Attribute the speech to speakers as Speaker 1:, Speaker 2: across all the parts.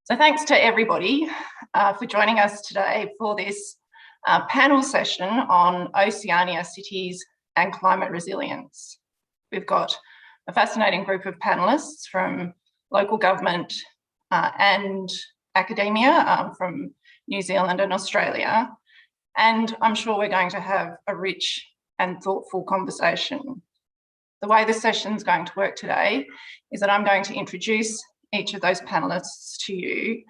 Speaker 1: So thanks to everybody for joining us today for this panel session on Oceania cities and climate resilience. We've got a fascinating group of panellists from local government and academia from New Zealand and Australia. And I'm sure we're going to have a rich and thoughtful conversation. The way the session's going to work today is that I'm going to introduce each of those panellists to you.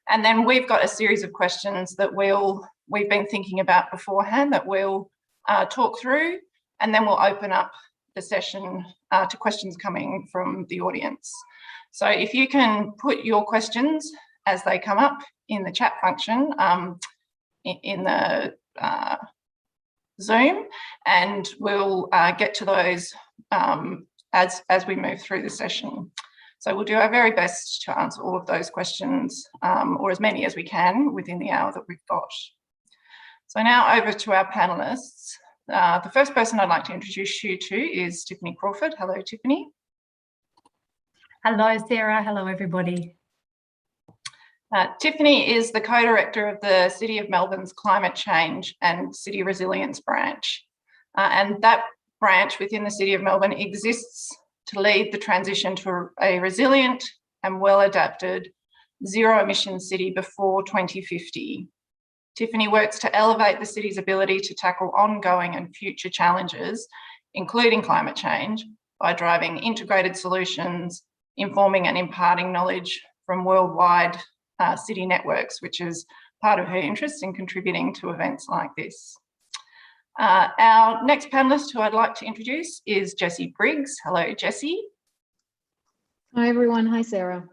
Speaker 1: And then we've got a series of questions that we've been thinking about beforehand that we'll talk through, and then we'll open up the session to questions coming from the audience. So if you can put your questions as they come up in the chat function in the Zoom, and we'll get to those as we move through the session. So we'll do our very best to answer all of those questions, or as many as we can within the hour that we've got. So now over to our panellists. The first person I'd like to introduce you to is Tiffany Crawford. Hello, Tiffany.
Speaker 2: Hello, Sarah. Hello, everybody.
Speaker 1: Tiffany is the co-director of the City of Melbourne's Climate Change and City Resilience branch. And that branch within the City of Melbourne exists to lead the transition to a resilient and well-adapted zero-emission city before 2050. Tiffany works to elevate the city's ability to tackle ongoing and future challenges, including climate change, by driving integrated solutions, informing and imparting knowledge from worldwide city networks, which is part of her interest in contributing to events like this. Our next panellist who I'd like to introduce is Jessie Briggs. Hello, Jessie.
Speaker 3: Hi, everyone. Hi, Sarah.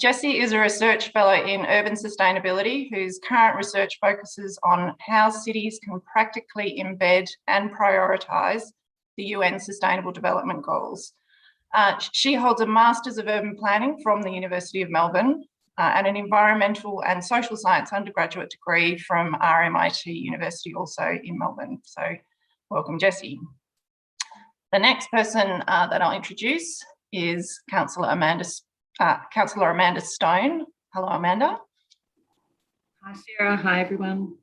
Speaker 1: Jessie is a research fellow in urban sustainability whose current research focuses on how cities can practically embed and prioritise the UN Sustainable Development Goals. She holds a Masters of Urban Planning from the University of Melbourne and an Environmental and Social Science undergraduate degree from RMIT University, also in Melbourne. So welcome, Jessie. The next person that I'll introduce is Councillor Amanda Stone. Hello, Amanda.
Speaker 3: Hi, Sarah. Hi, everyone.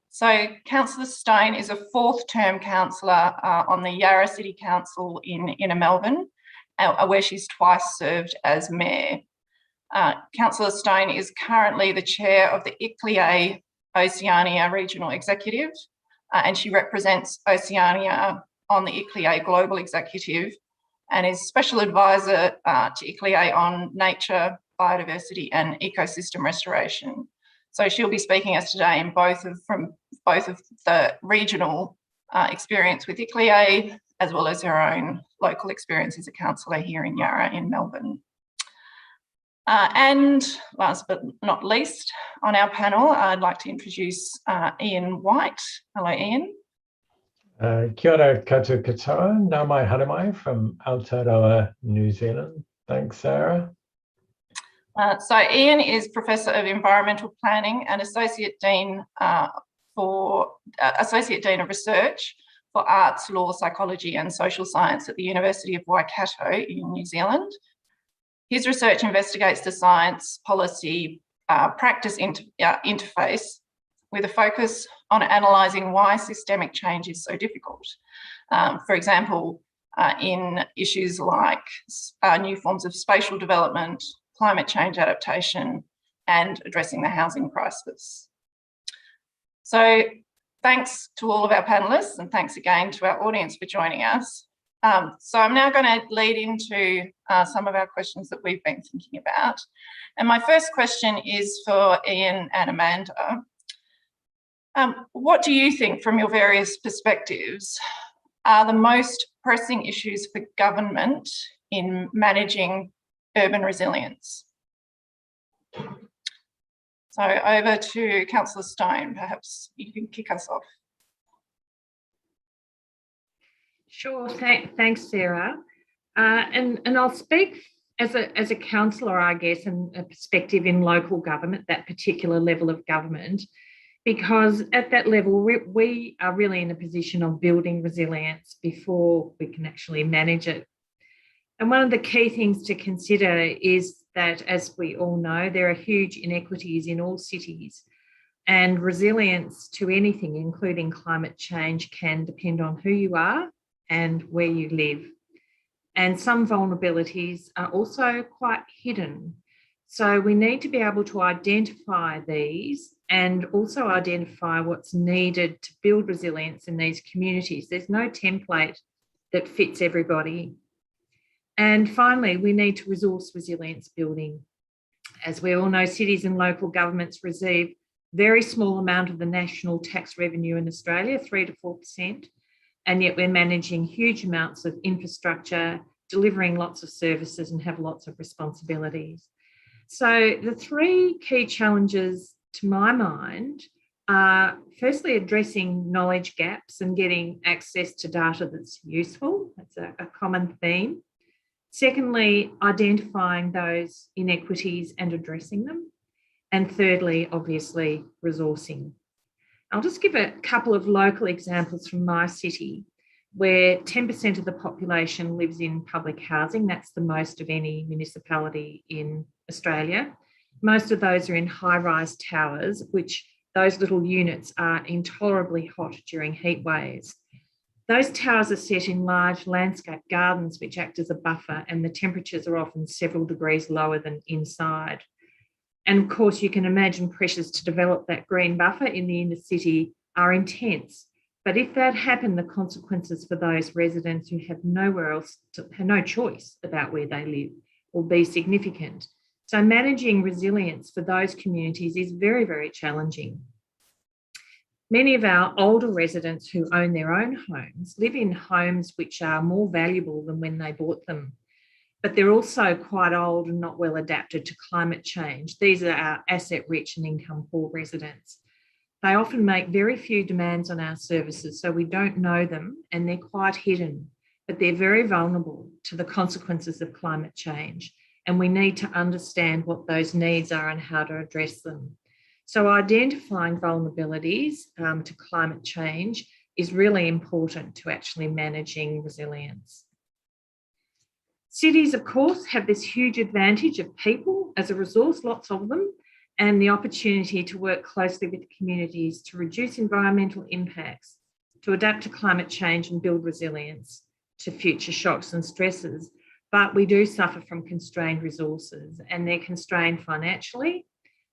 Speaker 1: So Councillor Stone is a fourth-term councillor on the Yarra City Council in Inner Melbourne, where she's twice served as mayor. Councillor Stone is currently the chair of the ICLEA Oceania Regional Executive, and she represents Oceania on the ICLEA Global Executive and is special advisor to ICLEA on nature, biodiversity and ecosystem restoration. So she'll be speaking us today in from both of the regional experience with ICLEA, as well as her own local experience as a councillor here in Yarra in Melbourne. And last but not least, on our panel, I'd like to introduce Ian White. Hello, Ian.
Speaker 4: Kia ora koutou katoa, nau mai haere mai from Aotearoa, New Zealand. Thanks, Sarah.
Speaker 1: So Ian is Professor of Environmental Planning and Associate Dean of Research for Arts, Law, Psychology and Social Science at the University of Waikato in New Zealand. His research investigates the science, policy, practice interface with a focus on analysing why systemic change is so difficult. For example, in issues like new forms of spatial development, climate change adaptation, and addressing the housing crisis. So thanks to all of our panellists, and thanks again to our audience for joining us. So I'm now going to lead into some of our questions that we've been thinking about. And my first question is for Ian and Amanda. What do you think, from your various perspectives, are the most pressing issues for government in managing urban resilience? So over to Councillor Stone, perhaps you can kick us off.
Speaker 3: Sure, thanks, Sarah. And I'll speak as a councillor, I guess, and a perspective in local government, that particular level of government, because at that level, we are really in a position of building resilience before we can actually manage it. And one of the key things to consider is that, as we all know, there are huge inequities in all cities, and resilience to anything, including climate change, can depend on who you are and where you live. And some vulnerabilities are also quite hidden. So we need to be able to identify these and also identify what's needed to build resilience in these communities. There's no template that fits everybody. And finally, we need to resource resilience building. As we all know, cities and local governments receive very small amount of the national tax revenue in Australia, 3 to 4%, and yet we're managing huge amounts of infrastructure, delivering lots of services and have lots of responsibilities. So the three key challenges to my mind are firstly addressing knowledge gaps and getting access to data that's useful. That's a common theme. Secondly, identifying those inequities and addressing them. And thirdly, obviously, resourcing. I'll just give a couple of local examples from my city, where 10% of the population lives in public housing. That's the most of any municipality in Australia. Most of those are in high-rise towers, which those little units are intolerably hot during heat waves. Those towers are set in large landscape gardens, which act as a buffer, and the temperatures are often several degrees lower than inside. And of course, you can imagine pressures to develop that green buffer in the inner city are intense. But if that happened, the consequences for those residents who have nowhere else, have no choice about where they live, will be significant. So managing resilience for those communities is very, very challenging. Many of our older residents who own their own homes live in homes which are more valuable than when they bought them, but they're also quite old and not well adapted to climate change. These are our asset-rich and income-poor residents. They often make very few demands on our services, so we don't know them, and they're quite hidden, but they're very vulnerable to the consequences of climate change, and we need to understand what those needs are and how to address them. So identifying vulnerabilities to climate change is really important to actually managing resilience. Cities, of course, have this huge advantage of people as a resource, lots of them, and the opportunity to work closely with communities to reduce environmental impacts, to adapt to climate change and build resilience to future shocks and stresses. But we do suffer from constrained resources, and they're constrained financially,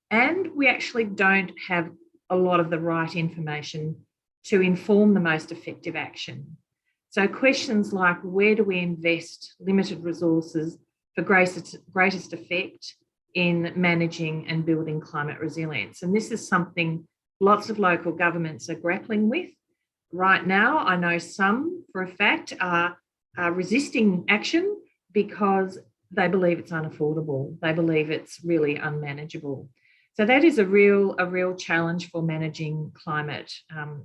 Speaker 3: and we actually don't have a lot of the right information to inform the most effective action. So questions like, where do we invest limited resources for greatest effect in managing and building climate resilience? And this is something lots of local governments are grappling with. Right now, I know some, for a fact, are resisting action because they believe it's unaffordable. They believe it's really unmanageable. So that is a real challenge for managing climate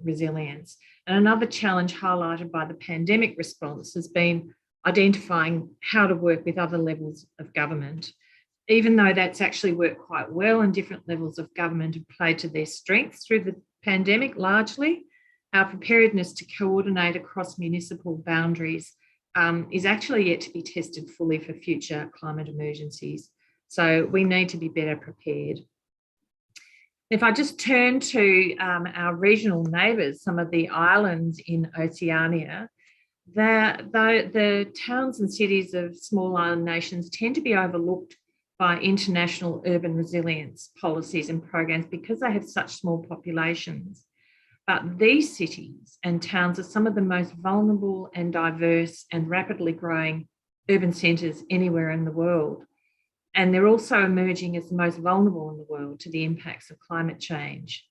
Speaker 3: resilience. And another challenge highlighted by the pandemic response has been identifying how to work with other levels of government. Even though that's actually worked quite well and different levels of government have played to their strengths through the pandemic largely, our preparedness to coordinate across municipal boundaries is actually yet to be tested fully for future climate emergencies. So we need to be better prepared. If I just turn to our regional neighbours, some of the islands in Oceania, the towns and cities of small island nations tend to be overlooked by international urban resilience policies and programs because they have such small populations. But these cities and towns are some of the most vulnerable and diverse and rapidly growing urban centres anywhere in the world. And they're also emerging as the most vulnerable in the world to the impacts of climate change.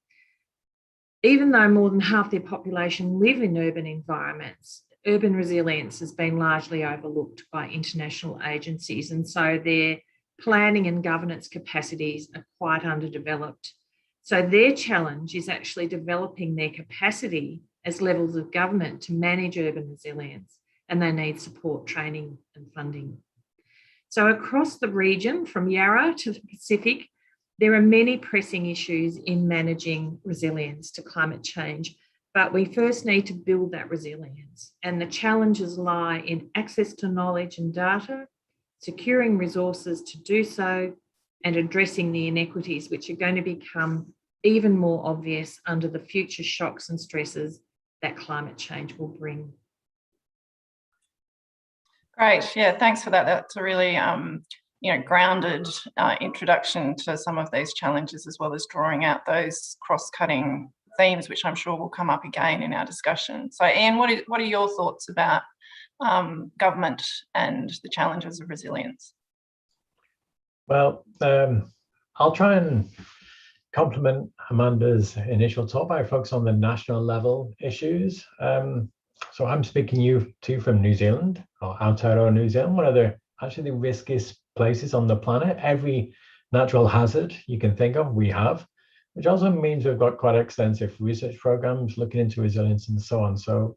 Speaker 3: Even though more than half their population live in urban environments, urban resilience has been largely overlooked by international agencies, and so their planning and governance capacities are quite underdeveloped. So their challenge is actually developing their capacity as levels of government to manage urban resilience, and they need support, training and funding. So across the region, from Yarra to the Pacific, there are many pressing issues in managing resilience to climate change, But we first need to build that resilience, and the challenges lie in access to knowledge and data, securing resources to do so, and addressing the inequities which are going to become even more obvious under the future shocks and stresses that climate change will bring.
Speaker 1: Great, yeah, thanks for that. That's a really grounded introduction to some of these challenges, as well as drawing out those cross-cutting themes, which I'm sure will come up again in our discussion. So Ian, what are your thoughts about government and the challenges of resilience?
Speaker 4: Well, I'll try and complement Amanda's initial talk by focus on the national level issues. So I'm speaking to you from New Zealand, or Aotearoa New Zealand, one of the actually the riskiest places on the planet. Every natural hazard you can think of, we have, which also means we've got quite extensive research programs looking into resilience and so on. So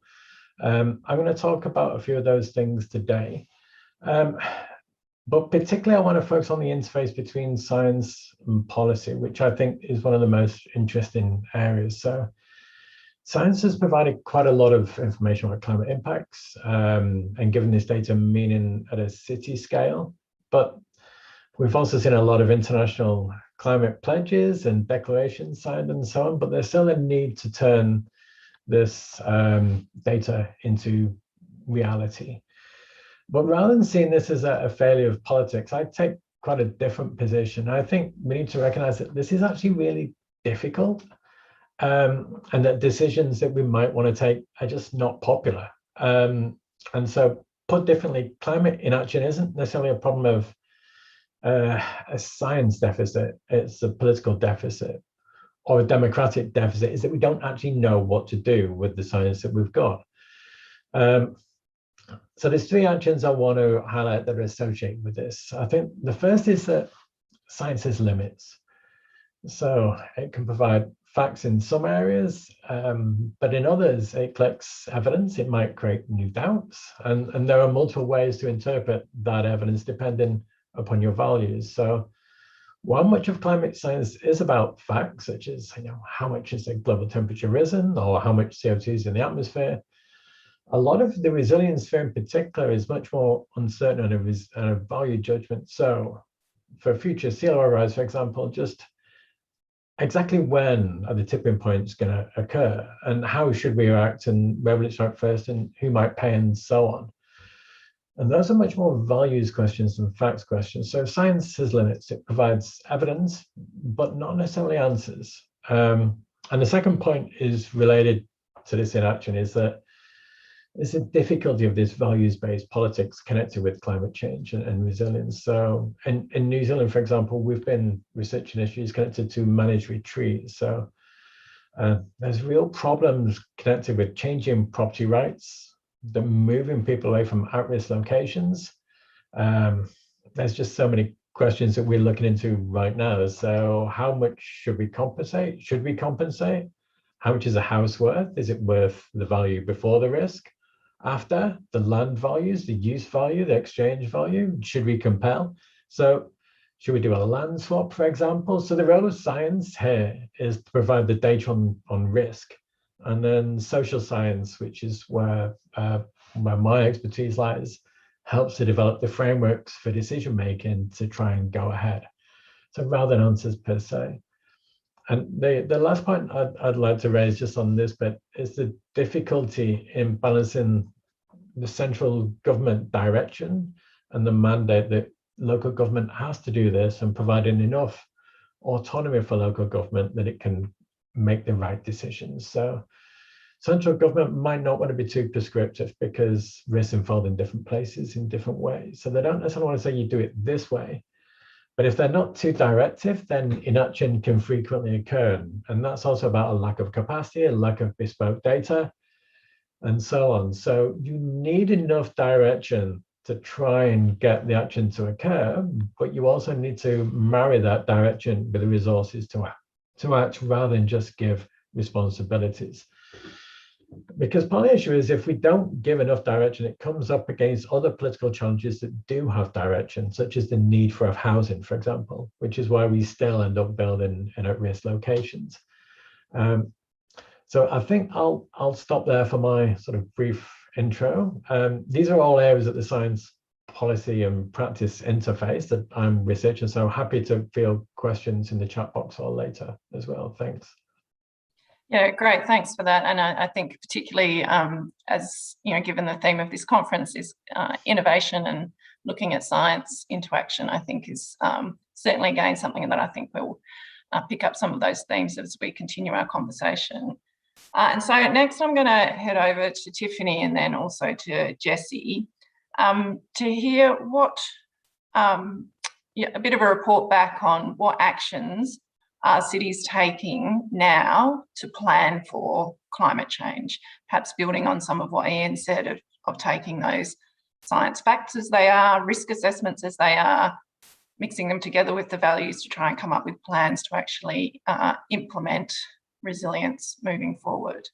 Speaker 4: I'm going to talk about a few of those things today. But particularly I want to focus on the interface between science and policy, which I think is one of the most interesting areas. So science has provided quite a lot of information about climate impacts and given this data meaning at a city scale. But we've also seen a lot of international climate pledges and declarations signed and so on, but there's still a need to turn this data into reality. But rather than seeing this as a failure of politics, I take quite a different position. I think we need to recognize that this is actually really difficult and that decisions that we might want to take are just not popular. And so put differently, climate inaction isn't necessarily a problem of a science deficit, it's a political deficit, or a democratic deficit, is that we don't actually know what to do with the science that we've got. So there's three actions I want to highlight that are associated with this. I think the first is that science has limits. So it can provide facts in some areas, but in others it collects evidence. It might create new doubts, and there are multiple ways to interpret that evidence depending upon your values. So while much of climate science is about facts, such as how much has the global temperature risen or how much CO2 is in the atmosphere, a lot of the resilience sphere in particular is much more uncertain and a value judgment. So for future sea level rise, for example, just exactly when are the tipping points going to occur and how should we react and where will it start first and who might pay and so on. And those are much more values questions than facts questions. So science has limits. It provides evidence, but not necessarily answers. And the second point is related to this inaction, is that there's a difficulty of this values-based politics connected with climate change and resilience. So in New Zealand, for example, we've been researching issues connected to managed retreats. So there's real problems connected with changing property rights, the moving people away from at-risk locations. There's just so many questions that we're looking into right now. So how much should we compensate? Should we compensate? How much is a house worth? Is it worth the value before the risk? After the land values, the use value, the exchange value, should we compel? So should we do a land swap, for example? So the role of science here is to provide the data on risk. And then social science, which is where my expertise lies, helps to develop the frameworks for decision making to try and go ahead. So rather than answers per se. And the last point I'd like to raise just on this bit is the difficulty in balancing the central government direction and the mandate that local government has to do this and providing enough autonomy for local government that it can make the right decisions. So central government might not want to be too prescriptive because risks involved in different places in different ways. So they don't necessarily want to say you do it this way. But if they're not too directive, then inaction can frequently occur. And that's also about a lack of capacity, a lack of bespoke data, and so on. So you need enough direction to try and get the action to occur, but you also need to marry that direction with the resources to act rather than just give responsibilities. Because part of the issue is if we don't give enough direction, it comes up against other political challenges that do have direction, such as the need for housing, for example, which is why we still end up building in at-risk locations. So I think I'll stop there for my sort of brief intro. These are all areas of the science policy and practice interface that I'm researching, so happy to field questions in the chat box or later as well. Thanks.
Speaker 1: Yeah, great. Thanks for that. And I think particularly as, you know, given the theme of this conference is innovation and looking at science into action, I think is certainly again something that I think will pick up some of those themes as we continue our conversation. And so next I'm going to head over to Tiffany and then also to Jessie to hear what, a bit of a report back on what actions are cities taking now to plan for climate change, perhaps building on some of what Ian said of taking those science facts as they are, risk assessments as they are, mixing them together with the values to try and come up with plans to actually implement resilience moving forward.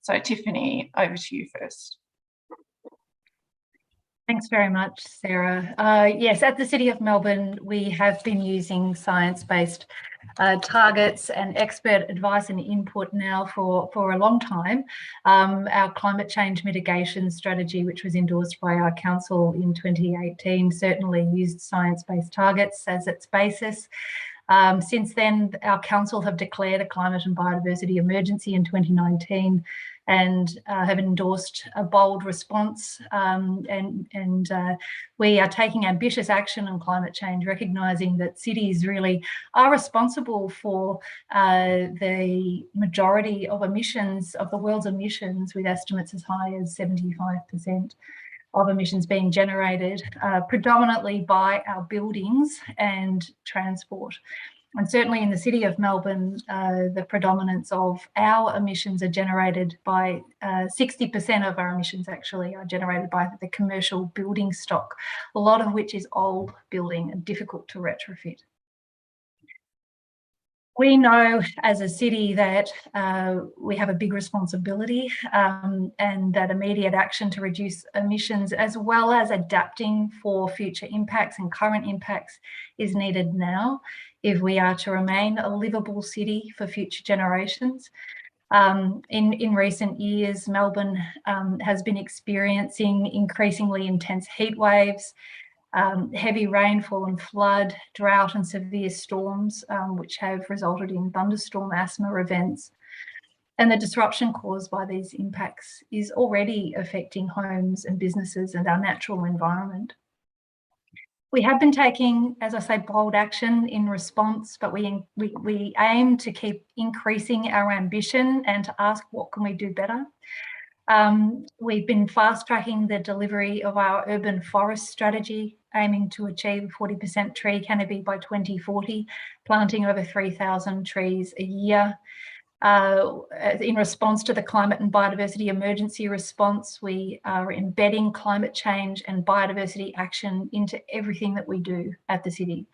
Speaker 1: So Tiffany, over to you first.
Speaker 2: Thanks very much, Sarah. Yes, at the City of Melbourne, we have been using science-based targets and expert advice and input now for a long time. Our climate change mitigation strategy, which was endorsed by our council in 2018, certainly used science-based targets as its basis. Since then, our council have declared a climate and biodiversity emergency in 2019 and have endorsed a bold response. We are taking ambitious action on climate change, recognising that cities really are responsible for the majority of emissions, of the world's emissions, with estimates as high as 75% of emissions being generated predominantly by our buildings and transport. And certainly in the City of Melbourne, the predominance of our emissions are generated by 60% of our emissions actually are generated by the commercial building stock, a lot of which is old building and difficult to retrofit. We know as a city that we have a big responsibility and that immediate action to reduce emissions, as well as adapting for future impacts and current impacts, is needed now if we are to remain a livable city for future generations. In recent years, Melbourne has been experiencing increasingly intense heat waves, heavy rainfall and flood, drought and severe storms, which have resulted in thunderstorm asthma events. And the disruption caused by these impacts is already affecting homes and businesses and our natural environment. We have been taking, as I say, bold action in response, but we aim to keep increasing our ambition and to ask what can we do better. We've been fast-tracking the delivery of our urban forest strategy, aiming to achieve 40% tree canopy by 2040, planting over 3,000 trees a year. In response to the climate and biodiversity emergency response, we are embedding climate change and biodiversity action into everything that we do at the city,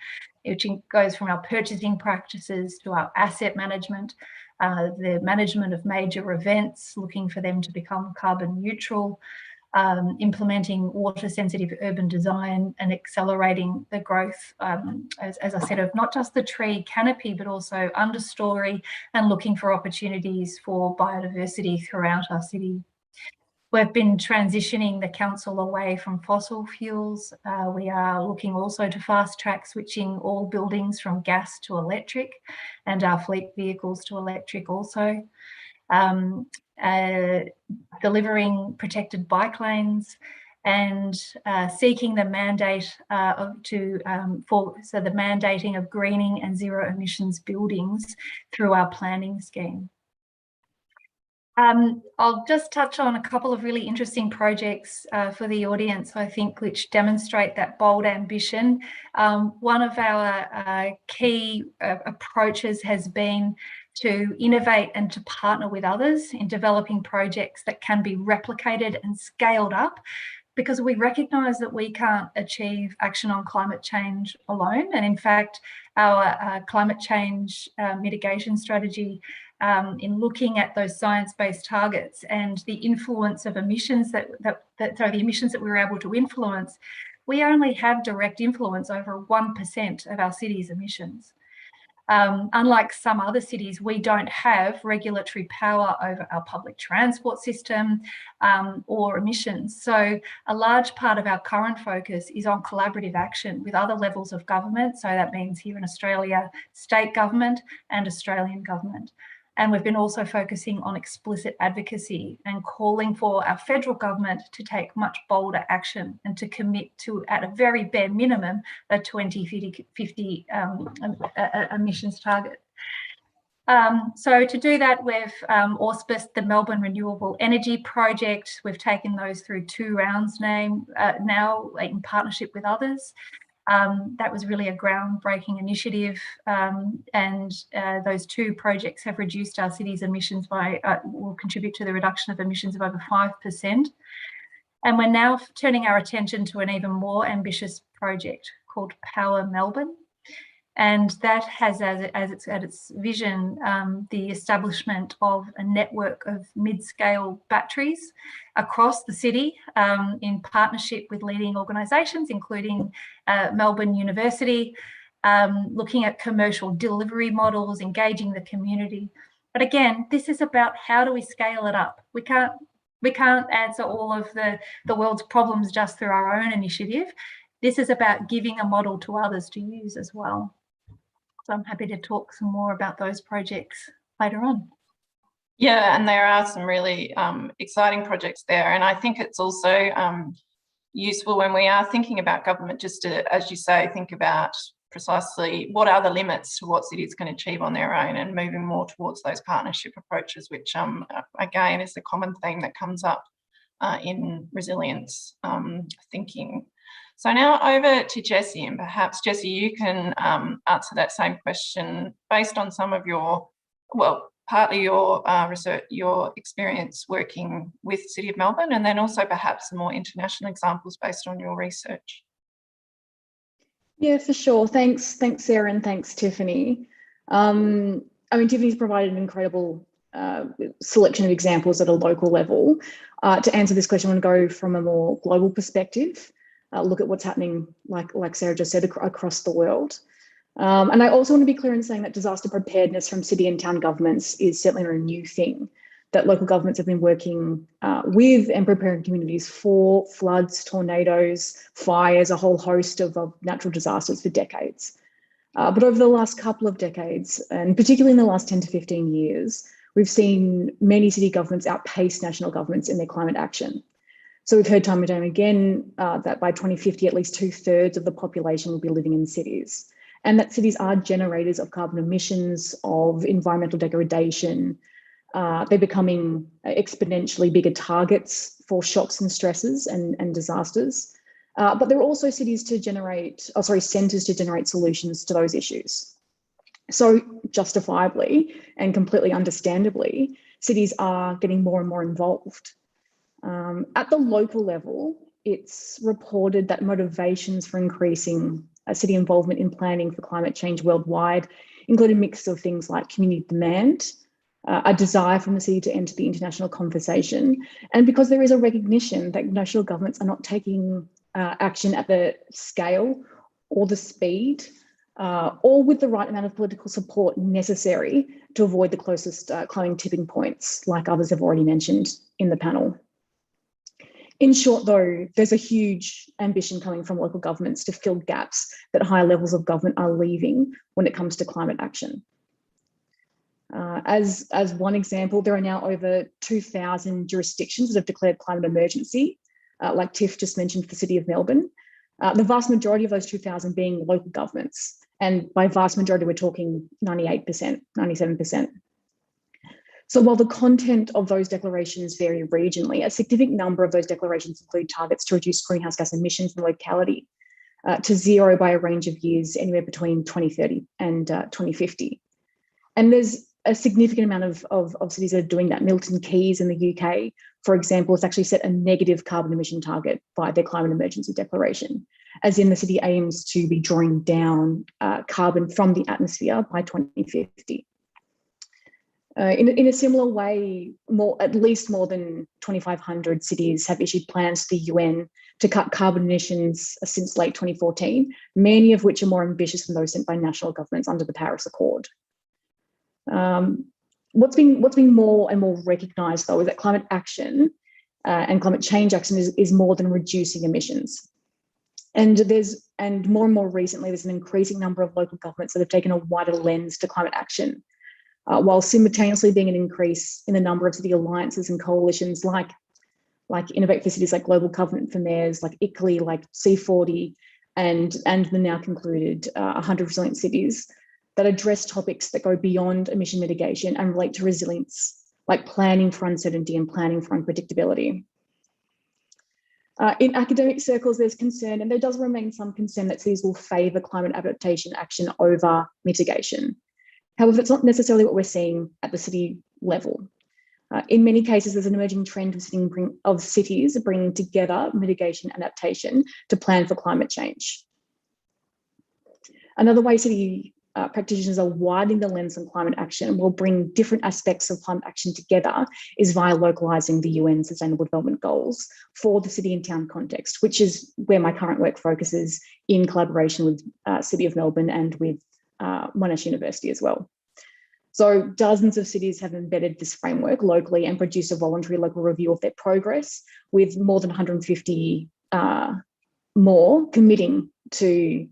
Speaker 2: which goes from our purchasing practices to our asset management, the management of major events, looking for them to become carbon neutral, implementing water-sensitive urban design and accelerating the growth, as I said, of not just the tree canopy, but also understory, and looking for opportunities for biodiversity throughout our city. We've been transitioning the council away from fossil fuels. We are looking also to fast-track switching all buildings from gas to electric and our fleet vehicles to electric also. Delivering protected bike lanes and seeking the mandate the mandating of greening and zero emissions buildings through our planning scheme. I'll just touch on a couple of really interesting projects for the audience, I think, which demonstrate that bold ambition. One of our key approaches has been to innovate and to partner with others in developing projects that can be replicated and scaled up, because we recognise that we can't achieve action on climate change alone. And in fact, our climate change mitigation strategy, in looking at those science-based targets and the influence of emissions the emissions that we were able to influence, we only have direct influence over 1% of our city's emissions. Unlike some other cities, we don't have regulatory power over our public transport system or emissions. So a large part of our current focus is on collaborative action with other levels of government. So that means here in Australia, state government and Australian government. And we've been also focusing on explicit advocacy and calling for our federal government to take much bolder action and to commit to, at a very bare minimum, a 2050 emissions target. So to do that, we've auspiced the Melbourne Renewable Energy Project. We've taken those through 2 rounds now in partnership with others. That was really a groundbreaking initiative, and those 2 projects have reduced our city's emissions by, will contribute to the reduction of emissions of over 5%. And we're now turning our attention to an even more ambitious project called Power Melbourne. And that has at its vision the establishment of a network of mid-scale batteries across the city in partnership with leading organisations, including Melbourne University, looking at commercial delivery models, engaging the community. But again, this is about how do we scale it up? We can't answer all of the world's problems just through our own initiative. This is about giving a model to others to use as well. So I'm happy to talk some more about those projects later on.
Speaker 1: Yeah, and there are some really exciting projects there. And I think it's also useful when we are thinking about government, just to, as you say, think about precisely what are the limits to what cities can achieve on their own, and moving more towards those partnership approaches, which again is a common theme that comes up in resilience thinking. So now over to Jessie, and perhaps Jessie, you can answer that same question based on some of your, well, partly your research, your experience working with City of Melbourne, and then also perhaps some more international examples based on your research.
Speaker 5: Yeah, for sure. Thanks, Sarah, and thanks, Tiffany. I mean, Tiffany's provided an incredible selection of examples at a local level. To answer this question, I want to go from a more global perspective. Look at what's happening, like Sarah just said, across the world. And I also want to be clear in saying that disaster preparedness from city and town governments is certainly not a new thing, that local governments have been working with and preparing communities for floods, tornadoes, fires, a whole host of natural disasters for decades. But over the last couple of decades, and particularly in the last 10 to 15 years, we've seen many city governments outpace national governments in their climate action. So we've heard time and time again that by 2050, at least 2/3 of the population will be living in cities, and that cities are generators of carbon emissions, of environmental degradation. They're becoming exponentially bigger targets for shocks and stresses and disasters. But there are also centres to generate solutions to those issues. So justifiably and completely understandably, cities are getting more and more involved. At the local level, it's reported that motivations for increasing city involvement in planning for climate change worldwide include a mix of things like community demand, a desire from the city to enter the international conversation, and because there is a recognition that national governments are not taking action at the scale or the speed or with the right amount of political support necessary to avoid the closest climate tipping points, like others have already mentioned in the panel. In short, though, there's a huge ambition coming from local governments to fill gaps that higher levels of government are leaving when it comes to climate action. As one example, there are now over 2,000 jurisdictions that have declared climate emergency, like Tiff just mentioned for the City of Melbourne. The vast majority of those 2,000 being local governments. And by vast majority, we're talking 98%, 97%. So while the content of those declarations vary regionally, a significant number of those declarations include targets to reduce greenhouse gas emissions in the locality to zero by a range of years, anywhere between 2030 and 2050. And there's a significant amount of cities that are doing that. Milton Keynes in the UK, for example, has actually set a negative carbon emission target by their climate emergency declaration, as in the city aims to be drawing down carbon from the atmosphere by 2050. In a similar way, at least more than 2,500 cities have issued plans to the UN to cut carbon emissions since late 2014, many of which are more ambitious than those sent by national governments under the Paris Accord. What's been more and more recognised, though, is that climate action and climate change action is more than reducing emissions. And more recently, there's an increasing number of local governments that have taken a wider lens to climate action, while simultaneously being an increase in the number of city alliances and coalitions like Innovate for Cities, like Global Covenant for Mayors, like ICLEI, like C40, and the now concluded 100 Resilient Cities that address topics that go beyond emission mitigation and relate to resilience, like planning for uncertainty and planning for unpredictability. In academic circles, there's concern, and there does remain some concern, that cities will favour climate adaptation action over mitigation. However, it's not necessarily what we're seeing at the city level. In many cases, there's an emerging trend of cities bringing together mitigation and adaptation to plan for climate change. Another way city practitioners are widening the lens on climate action and will bring different aspects of climate action together is via localising the UN Sustainable Development Goals for the city and town context, which is where my current work focuses in collaboration with City of Melbourne and with Monash University as well. So dozens of cities have embedded this framework locally and produced a voluntary local review of their progress, with more than 150 more committing to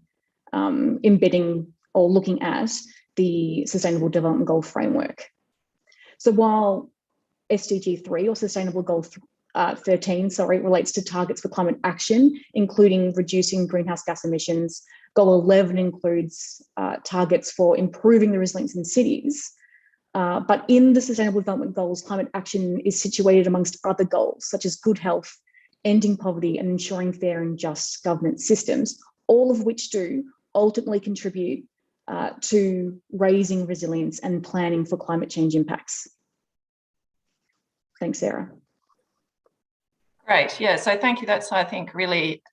Speaker 5: embedding or looking at the Sustainable Development Goal framework. So while SDG 3 or Sustainable Goal 13, relates to targets for climate action, including reducing greenhouse gas emissions, Goal 11 includes targets for improving the resilience in cities. But in the Sustainable Development Goals, climate action is situated amongst other goals, such as good health, ending poverty, and ensuring fair and just governance systems, all of which do ultimately contribute to raising resilience and planning for climate change impacts. Thanks, Sarah.
Speaker 1: Great, yeah, so thank you. That's, I think, really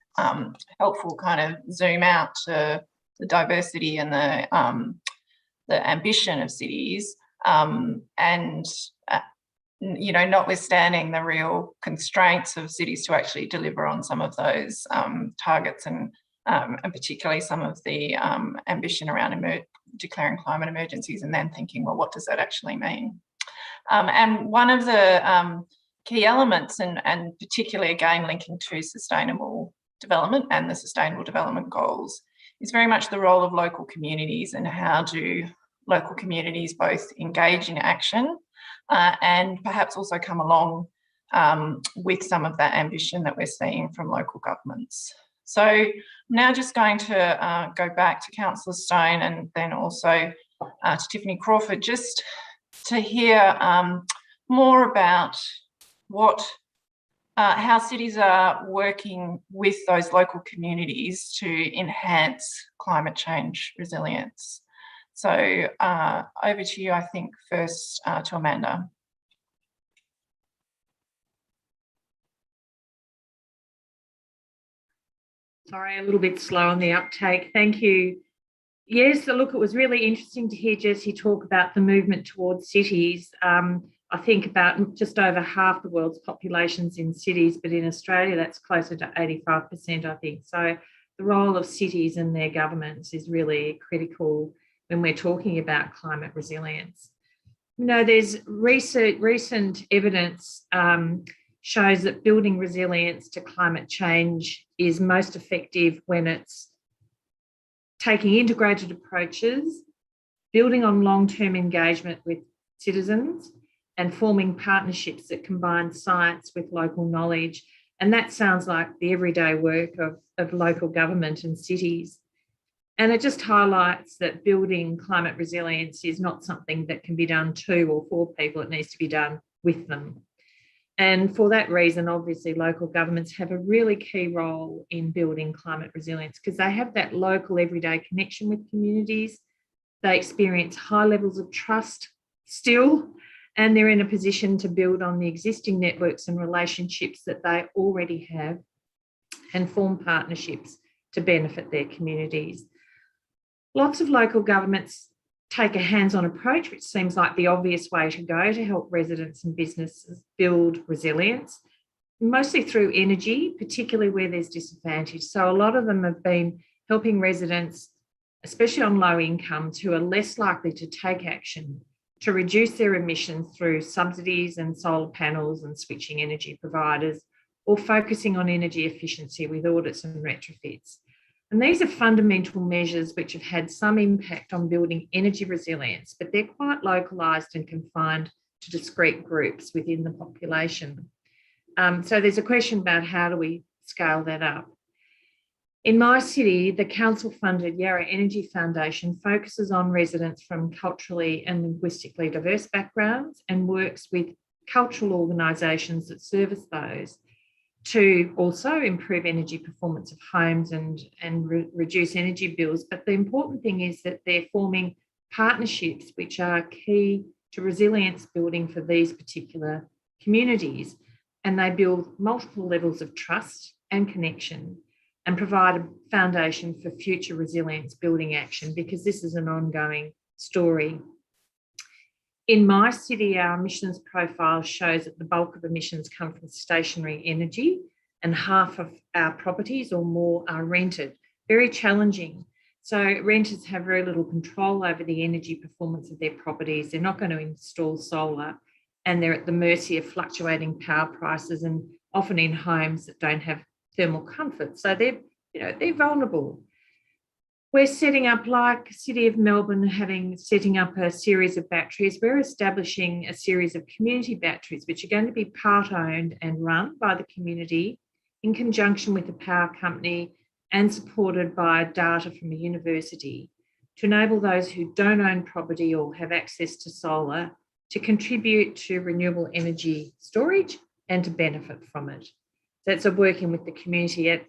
Speaker 1: helpful kind of zoom out to the diversity and the ambition of cities, and you know, notwithstanding the real constraints of cities to actually deliver on some of those targets, and particularly some of the ambition around declaring climate emergencies, and then thinking, well, what does that actually mean? And one of the key elements, and particularly again linking to sustainable development and the Sustainable Development Goals, is very much the role of local communities, and how do local communities both engage in action and perhaps also come along with some of that ambition that we're seeing from local governments. So I'm now just going to go back to Councillor Stone and then also to Tiffany Crawford, just to hear more about how cities are working with those local communities to enhance climate change resilience. So over to you, I think, first to Amanda.
Speaker 3: Sorry, a little bit slow on the uptake. Thank you. Yes, look, it was really interesting to hear Jessie talk about the movement towards cities. I think about just over half the world's population's in cities, but in Australia, that's closer to 85%, I think. So the role of cities and their governments is really critical when we're talking about climate resilience. You know, there's recent evidence shows that building resilience to climate change is most effective when it's taking integrated approaches, building on long-term engagement with citizens, and forming partnerships that combine science with local knowledge. And that sounds like the everyday work of local government and cities. And it just highlights that building climate resilience is not something that can be done to or for people, it needs to be done with them. And for that reason, obviously, local governments have a really key role in building climate resilience, because they have that local everyday connection with communities. They experience high levels of trust still, and they're in a position to build on the existing networks and relationships that they already have and form partnerships to benefit their communities. Lots of local governments take a hands-on approach, which seems like the obvious way to go to help residents and businesses build resilience, mostly through energy, particularly where there's disadvantage. So a lot of them have been helping residents, especially on low incomes, who are less likely to take action to reduce their emissions through subsidies and solar panels and switching energy providers, or focusing on energy efficiency with audits and retrofits. And these are fundamental measures which have had some impact on building energy resilience, but they're quite localised and confined to discrete groups within the population. So there's a question about how do we scale that up. In my city, the council-funded Yarra Energy Foundation focuses on residents from culturally and linguistically diverse backgrounds and works with cultural organisations that service those to also improve energy performance of homes and reduce energy bills. But the important thing is that they're forming partnerships which are key to resilience building for these particular communities. And they build multiple levels of trust and connection and provide a foundation for future resilience building action, because this is an ongoing story. In my city, our emissions profile shows that the bulk of emissions come from stationary energy, and half of our properties or more are rented. Very challenging. So renters have very little control over the energy performance of their properties. They're not going to install solar, and they're at the mercy of fluctuating power prices, and often in homes that don't have thermal comfort. So they're vulnerable. We're setting up, like City of Melbourne setting up a series of batteries, we're establishing a series of community batteries which are going to be part owned and run by the community in conjunction with the power company and supported by data from a university to enable those who don't own property or have access to solar to contribute to renewable energy storage and to benefit from it. That's working with the community at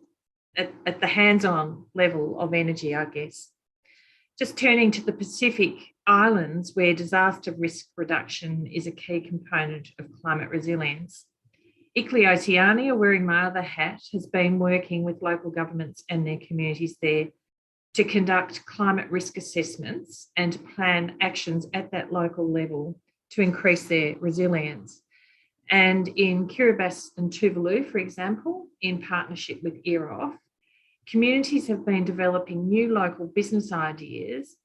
Speaker 3: the hands-on level of energy, I guess. Just turning to the Pacific Islands, where disaster risk reduction is a key component of climate resilience. Oceania, wearing my other hat, has been working with local governments and their communities there to conduct climate risk assessments and to plan actions at that local level to increase their resilience. And in Kiribati and Tuvalu, for example, in partnership with EROF, communities have been developing new local business ideas,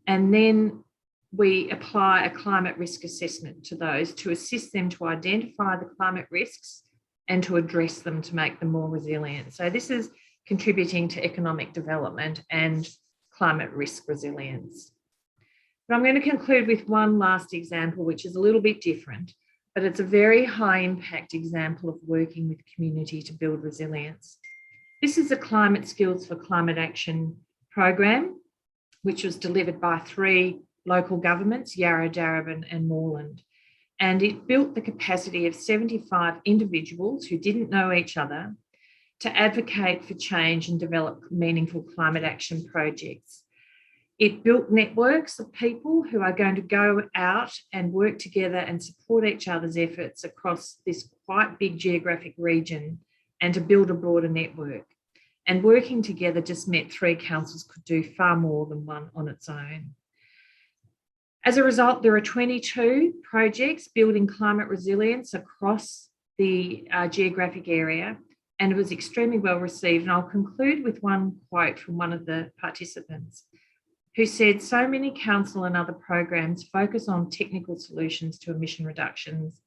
Speaker 3: and then we apply a climate risk assessment to those to assist them to identify the climate risks and to address them to make them more resilient. So this is contributing to economic development and climate risk resilience. But I'm going to conclude with one last example, which is a little bit different, but it's a very high impact example of working with community to build resilience. This is a Climate Skills for Climate Action program, which was delivered by 3 local governments, Yarra, Darebin and Moreland. And it built the capacity of 75 individuals who didn't know each other to advocate for change and develop meaningful climate action projects. It built networks of people who are going to go out and work together and support each other's efforts across this quite big geographic region and to build a broader network. And working together just meant 3 councils could do far more than one on its own. As a result, there are 22 projects building climate resilience across the geographic area, and it was extremely well received. And I'll conclude with one quote from one of the participants who said, "So many council and other programs focus on technical solutions to emission reductions.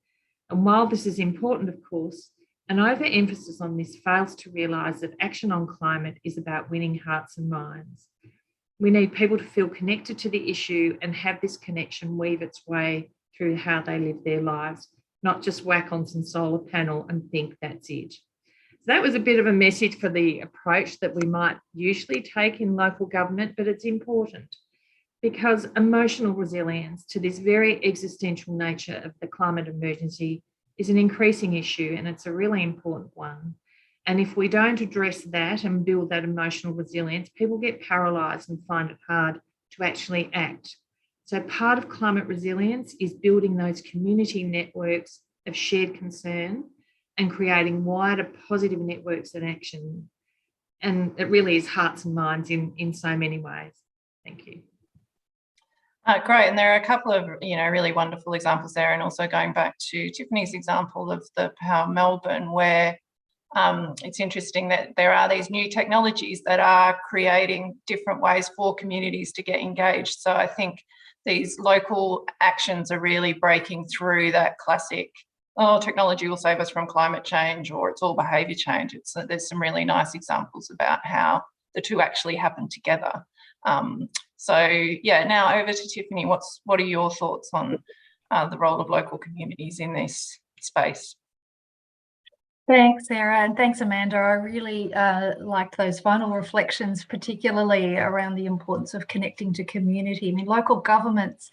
Speaker 3: And while this is important, of course, an overemphasis on this fails to realise that action on climate is about winning hearts and minds. We need people to feel connected to the issue and have this connection weave its way through how they live their lives, not just whack on some solar panel and think that's it." So that was a bit of a message for the approach that we might usually take in local government, but it's important because emotional resilience to this very existential nature of the climate emergency is an increasing issue, and it's a really important one. And if we don't address that and build that emotional resilience, people get paralysed and find it hard to actually act. So part of climate resilience is building those community networks of shared concern and creating wider positive networks in action. And it really is hearts and minds in so many ways. Thank you.
Speaker 1: Great, and there are a couple of really wonderful examples there, and also going back to Tiffany's example of the Power Melbourne, where it's interesting that there are these new technologies that are creating different ways for communities to get engaged. So I think these local actions are really breaking through that classic, oh, technology will save us from climate change, or it's all behaviour change. There's some really nice examples about how the two actually happen together. So yeah, now over to Tiffany. What are your thoughts on the role of local communities in this space?
Speaker 2: Thanks, Sarah, and thanks, Amanda. I really liked those final reflections, particularly around the importance of connecting to community. I mean, local governments,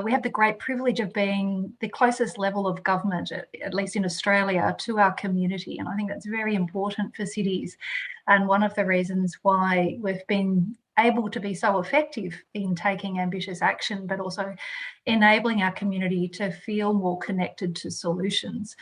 Speaker 2: we have the great privilege of being the closest level of government, at least in Australia, to our community. And I think that's very important for cities. And one of the reasons why we've been able to be so effective in taking ambitious action, but also enabling our community to feel more connected to solutions.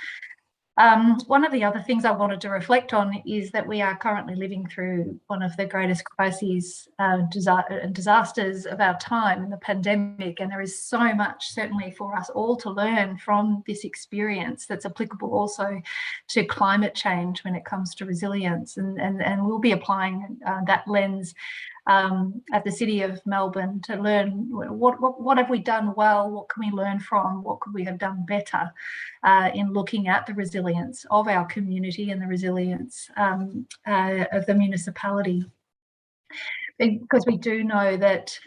Speaker 2: One of the other things I wanted to reflect on is that we are currently living through one of the greatest crises and disasters of our time in the pandemic, and there is so much certainly for us all to learn from this experience that's applicable also to climate change when it comes to resilience, and we'll be applying that lens at the City of Melbourne to learn what have we done well, what can we learn from, what could we have done better in looking at the resilience of our community and the resilience of the municipality. Because we do know that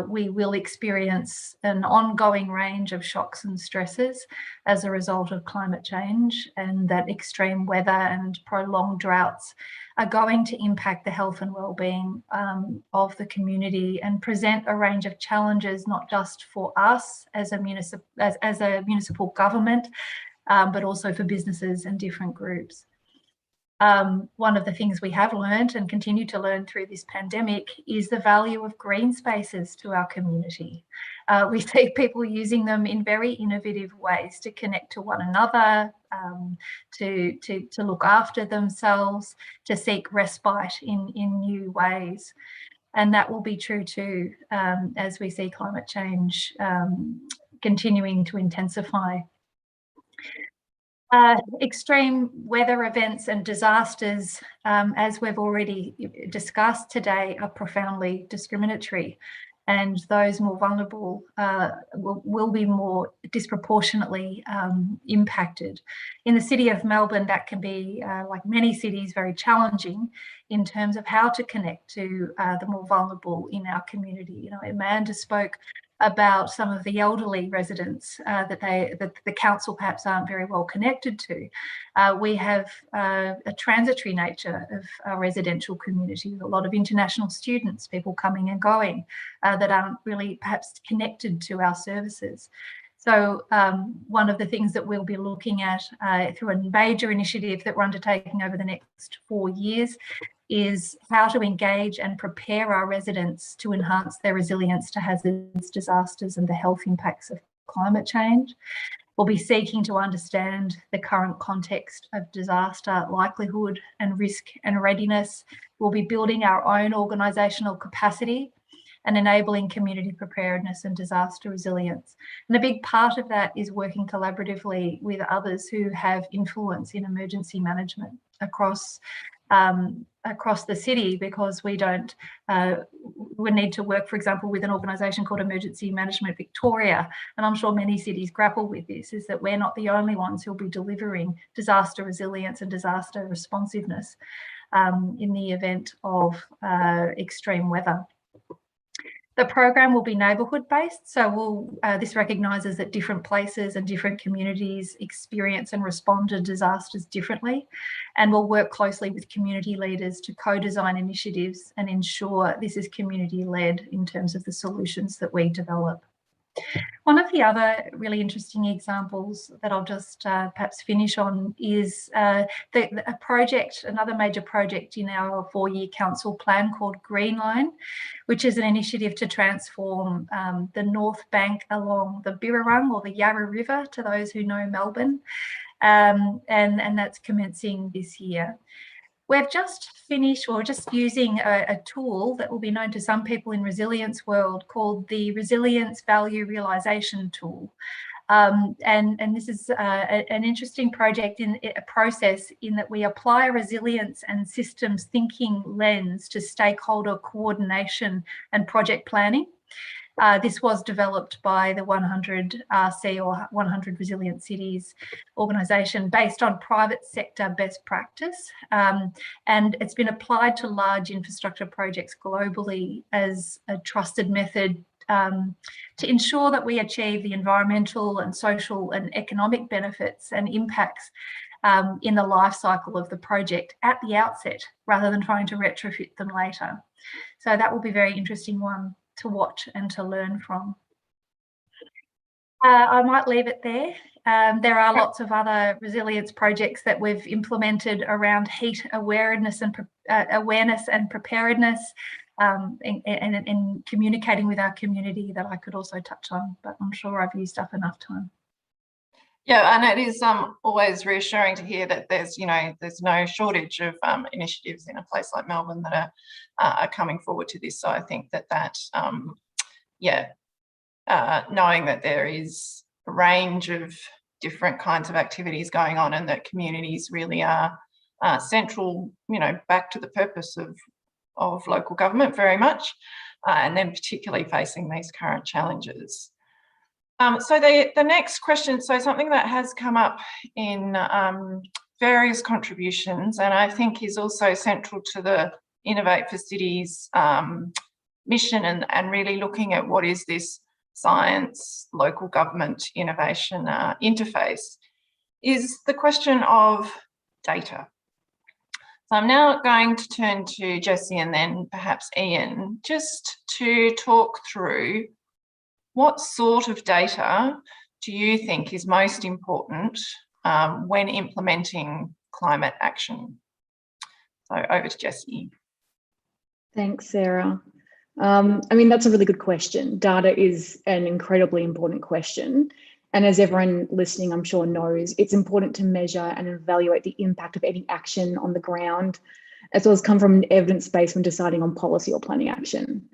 Speaker 2: we will experience an ongoing range of shocks and stresses as a result of climate change, and that extreme weather and prolonged droughts are going to impact the health and well-being of the community and present a range of challenges, not just for us as a municipal government, but also for businesses and different groups. One of the things we have learned and continue to learn through this pandemic is the value of green spaces to our community. We see people using them in very innovative ways to connect to one another, to look after themselves, to seek respite in new ways. And that will be true too as we see climate change continuing to intensify. Extreme weather events and disasters, as we've already discussed today, are profoundly discriminatory, and those more vulnerable will be more disproportionately impacted. In the City of Melbourne, that can be, like many cities, very challenging in terms of how to connect to the more vulnerable in our community. You know, Amanda spoke about some of the elderly residents that the council perhaps aren't very well connected to. We have a transitory nature of our residential community with a lot of international students, people coming and going that aren't really perhaps connected to our services. So one of the things that we'll be looking at through a major initiative that we're undertaking over the next 4 years is how to engage and prepare our residents to enhance their resilience to hazards, disasters, and the health impacts of climate change. We'll be seeking to understand the current context of disaster likelihood and risk and readiness. We'll be building our own organisational capacity and enabling community preparedness and disaster resilience. And a big part of that is working collaboratively with others who have influence in emergency management across the city, because we need to work, for example, with an organisation called Emergency Management Victoria, and I'm sure many cities grapple with this, is that we're not the only ones who'll be delivering disaster resilience and disaster responsiveness in the event of extreme weather. The program will be neighbourhood based, so this recognises that different places and different communities experience and respond to disasters differently, and we'll work closely with community leaders to co-design initiatives and ensure this is community led in terms of the solutions that we develop. One of the other really interesting examples that I'll just perhaps finish on is another major project in our 4-year council plan called Green Line, which is an initiative to transform the North Bank along the Birrarung or the Yarra River, to those who know Melbourne, and that's commencing this year. We've just finished, or just using a tool that will be known to some people in resilience world called the Resilience Value Realisation Tool. And this is an interesting project in a process in that we apply a resilience and systems thinking lens to stakeholder coordination and project planning. This was developed by the 100 RC, or 100 Resilient Cities organisation, based on private sector best practice. And it's been applied to large infrastructure projects globally as a trusted method to ensure that we achieve the environmental and social and economic benefits and impacts in the life cycle of the project at the outset, rather than trying to retrofit them later. So that will be a very interesting one to watch and to learn from. I might leave it there. There are lots of other resilience projects that we've implemented around heat awareness and preparedness, and communicating with our community that I could also touch on, but I'm sure I've used up enough time.
Speaker 1: Yeah, and it is always reassuring to hear that there's no shortage of initiatives in a place like Melbourne that are coming forward to this. So I think that knowing that there is a range of different kinds of activities going on, and that communities really are central, back to the purpose of local government very much, and then particularly facing these current challenges. So the next question, so something that has come up in various contributions, and I think is also central to the Innovate for Cities mission, and really looking at what is this science, local government, innovation interface, is the question of data. So I'm now going to turn to Jessie and then perhaps Ian, just to talk through what sort of data do you think is most important when implementing climate action? So over to Jessie.
Speaker 5: Thanks, Sarah. That's a really good question. Data is an incredibly important question. And as everyone listening, I'm sure knows, it's important to measure and evaluate the impact of any action on the ground, as well as come from an evidence base when deciding on policy or planning action.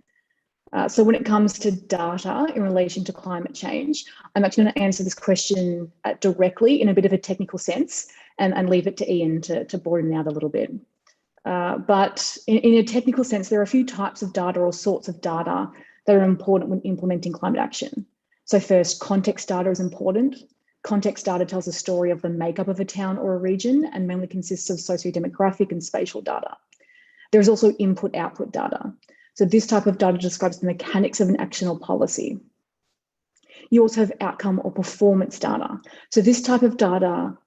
Speaker 5: So when it comes to data in relation to climate change, I'm actually going to answer this question directly in a bit of a technical sense, and leave it to Ian to broaden out a little bit. But in a technical sense, there are a few types of data or sorts of data that are important when implementing climate action. So first, context data is important. Context data tells a story of the makeup of a town or a region, and mainly consists of socio-demographic and spatial data. There's also input-output data. So this type of data describes the mechanics of an action or policy. You also have outcome or performance data. So this type of data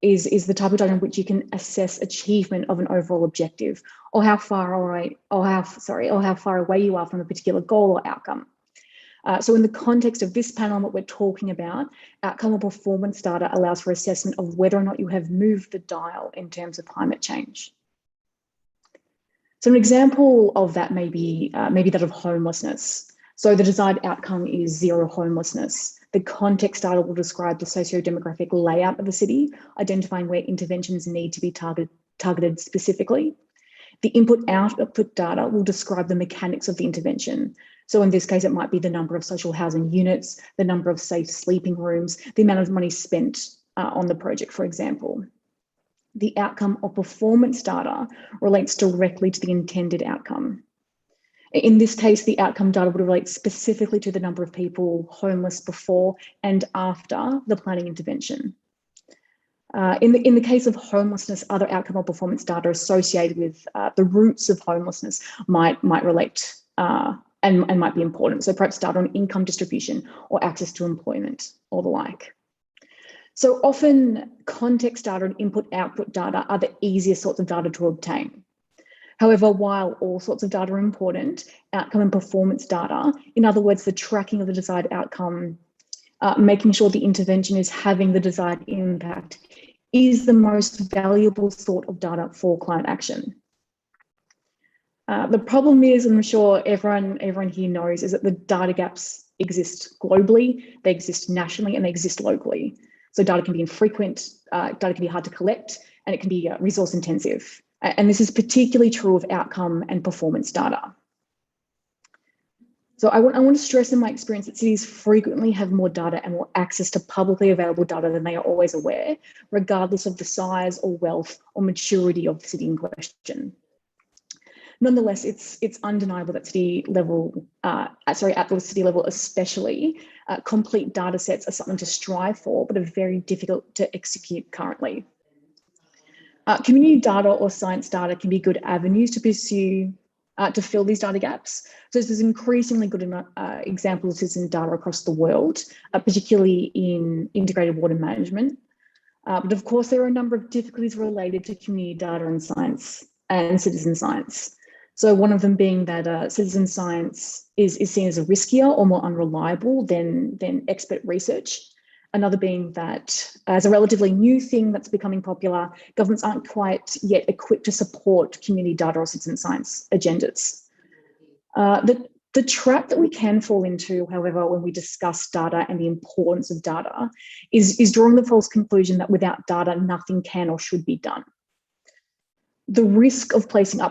Speaker 5: is the type of data in which you can assess achievement of an overall objective, or how far away you are from a particular goal or outcome. So in the context of this panel, what we're talking about, outcome or performance data allows for assessment of whether or not you have moved the dial in terms of climate change. So an example of that may be that of homelessness. So the desired outcome is zero homelessness. The context data will describe the socio-demographic layout of the city, identifying where interventions need to be targeted specifically. The input-output data will describe the mechanics of the intervention. So in this case, it might be the number of social housing units, the number of safe sleeping rooms, the amount of money spent on the project, for example. The outcome or performance data relates directly to the intended outcome. In this case, the outcome data would relate specifically to the number of people homeless before and after the planning intervention. In the case of homelessness, other outcome or performance data associated with the roots of homelessness might relate and might be important. So perhaps data on income distribution or access to employment or the like. So often context data and input-output data are the easiest sorts of data to obtain. However, while all sorts of data are important, outcome and performance data, in other words, the tracking of the desired outcome, making sure the intervention is having the desired impact, is the most valuable sort of data for climate action. The problem is, and I'm sure everyone here knows, is that the data gaps exist globally, they exist nationally, and they exist locally. So data can be infrequent, data can be hard to collect, and it can be resource intensive. And this is particularly true of outcome and performance data. So I want to stress in my experience that cities frequently have more data and more access to publicly available data than they are always aware, regardless of the size or wealth or maturity of the city in question. Nonetheless, it's undeniable that at the city level especially, complete data sets are something to strive for, but are very difficult to execute currently. Community data or science data can be good avenues to pursue to fill these data gaps. So there's increasingly good examples of citizen data across the world, particularly in integrated water management. But of course, there are a number of difficulties related to community data and science and citizen science. So one of them being that citizen science is seen as a riskier or more unreliable than expert research. Another being that as a relatively new thing that's becoming popular, governments aren't quite yet equipped to support community data or citizen science agendas. The trap that we can fall into, however, when we discuss data and the importance of data is drawing the false conclusion that without data, nothing can or should be done. The risk of placing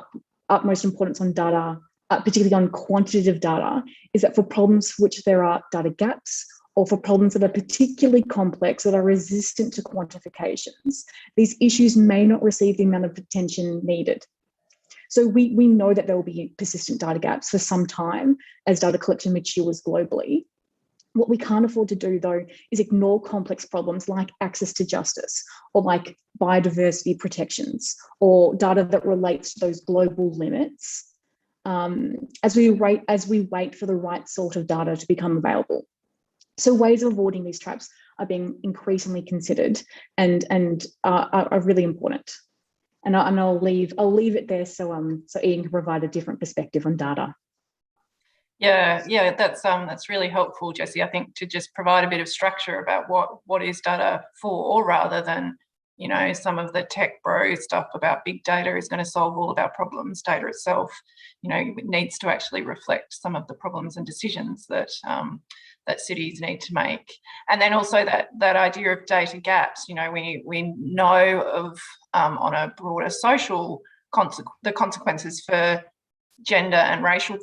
Speaker 5: utmost importance on data, particularly on quantitative data, is that for problems for which there are data gaps, or for problems that are particularly complex, that are resistant to quantifications, these issues may not receive the amount of attention needed. So we know that there will be persistent data gaps for some time as data collection matures globally. What we can't afford to do, though, is ignore complex problems like access to justice, or like biodiversity protections, or data that relates to those global limits, as we wait for the right sort of data to become available. So ways of avoiding these traps are being increasingly considered and are really important. And I'll leave it there so Ian can provide a different perspective on data.
Speaker 1: Yeah, that's really helpful, Jessie. I think to just provide a bit of structure about what is data for, rather than, you know, some of the tech bro stuff about big data is going to solve all of our problems. Data itself, you know, needs to actually reflect some of the problems and decisions that that cities need to make. And then also that idea of data gaps. You know, we know of on a broader social the consequences for gender and racial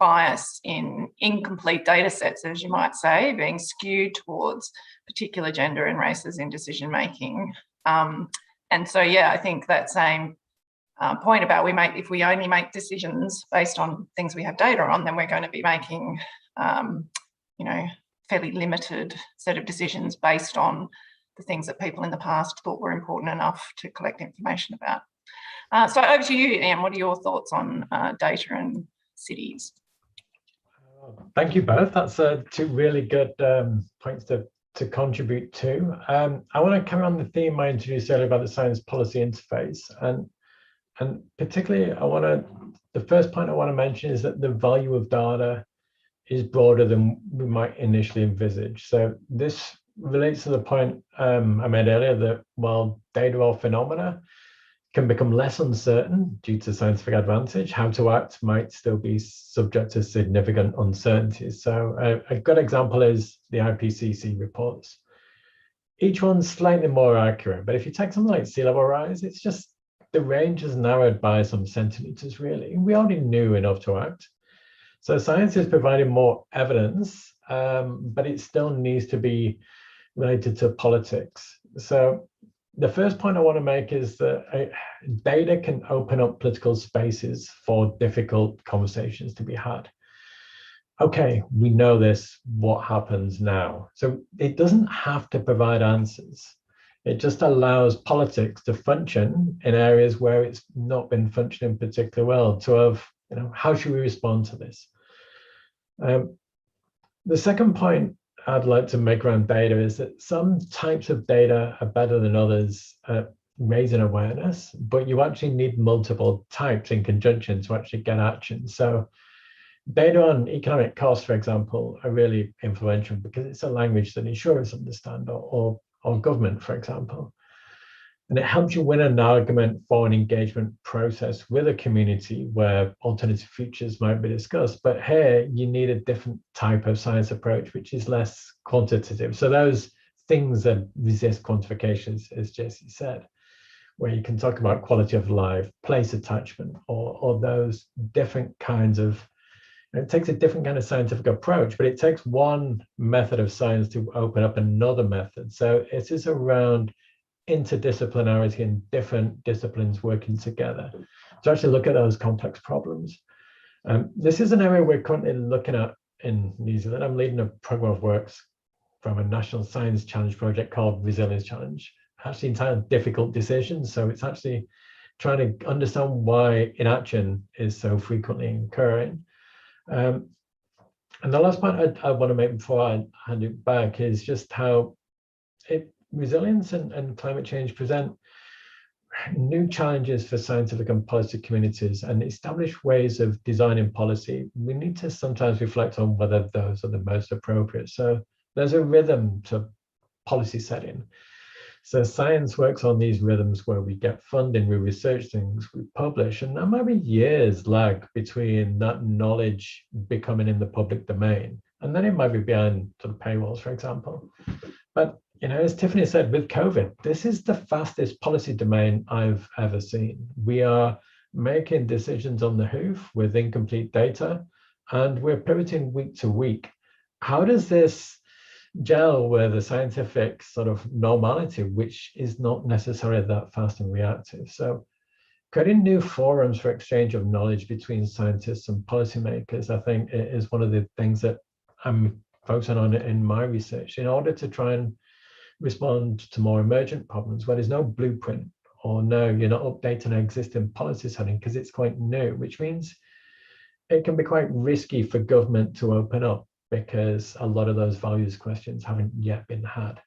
Speaker 1: bias in incomplete data sets, as you might say, being skewed towards particular gender and races in decision making. And so, yeah, I think that same point about if we only make decisions based on things we have data on, then we're going to be making, you know, fairly limited set of decisions based on the things that people in the past thought were important enough to collect information about. So over to you, Ian. What are your thoughts on data and cities?
Speaker 4: Thank you both. That's two really good points to contribute to. I want to carry on the theme I introduced earlier about the science policy interface, and particularly the first point I want to mention is that the value of data is broader than we might initially envisage. So this relates to the point I made earlier that while data or phenomena can become less uncertain due to scientific advantage, how to act might still be subject to significant uncertainties. So a good example is the IPCC reports. Each one's slightly more accurate, but if you take something like sea level rise, it's just the range is narrowed by some centimeters, really. We already knew enough to act. So science is providing more evidence, but it still needs to be related to politics. So the first point I want to make is that data can open up political spaces for difficult conversations to be had. Okay, we know this, what happens now? So it doesn't have to provide answers. It just allows politics to function in areas where it's not been functioning particularly well, to have, you know, how should we respond to this? The second point I'd like to make around data is that some types of data are better than others at raising awareness, but you actually need multiple types in conjunction to actually get action. So data on economic costs, for example, are really influential because it's a language that insurers understand, or government, for example. And it helps you win an argument for an engagement process with a community where alternative futures might be discussed. But here you need a different type of science approach, which is less quantitative. So those things that resist quantification, as Jessie said. where you can talk about quality of life, place attachment, or those different kinds of, it takes a different kind of scientific approach, but it takes one method of science to open up another method. So it is around interdisciplinarity and different disciplines working together to actually look at those complex problems. This is an area we're currently looking at in New Zealand. I'm leading a program of works from a national science challenge project called Resilience Challenge, actually entitled Difficult Decisions. So it's actually trying to understand why inaction is so frequently occurring. And the last point I want to make before I hand it back is just how resilience and climate change present new challenges for scientific and policy communities and establish ways of designing policy. We need to sometimes reflect on whether those are the most appropriate. So there's a rhythm to policy setting. So science works on these rhythms where we get funding, we research things, we publish, and there might be years lag between that knowledge becoming in the public domain. And then it might be behind sort of paywalls, for example. But as Tiffany said, with COVID, this is the fastest policy domain I've ever seen. We are making decisions on the hoof with incomplete data, and we're pivoting week to week. How does this gel with the scientific sort of normality, which is not necessarily that fast and reactive? So creating new forums for exchange of knowledge between scientists and policymakers, I think, is one of the things that I'm focusing on in my research in order to try and respond to more emergent problems where there's no blueprint, or no, you're not updating an existing policy setting because it's quite new, which means it can be quite risky for government to open up because a lot of those values questions haven't yet been had.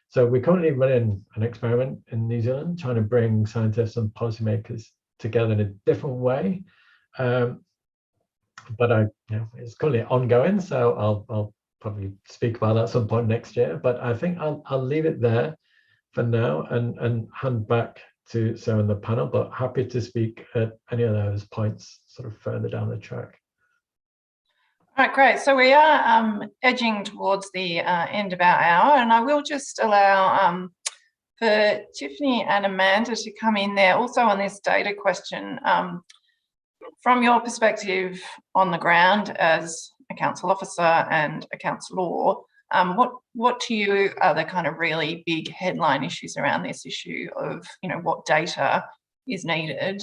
Speaker 4: So we're currently running an experiment in New Zealand, trying to bring scientists and policymakers together in a different way. But it's currently ongoing, so I'll probably speak about that at some point next year. But I think I'll leave it there for now and hand back to Sarah and the panel, but happy to speak at any of those points sort of further down the track.
Speaker 1: All right, great. So we are edging towards the end of our hour, and I will just allow for Tiffany and Amanda to come in there also on this data question. From your perspective on the ground as a council officer and a councillor, what to you are the kind of really big headline issues around this issue of what data is needed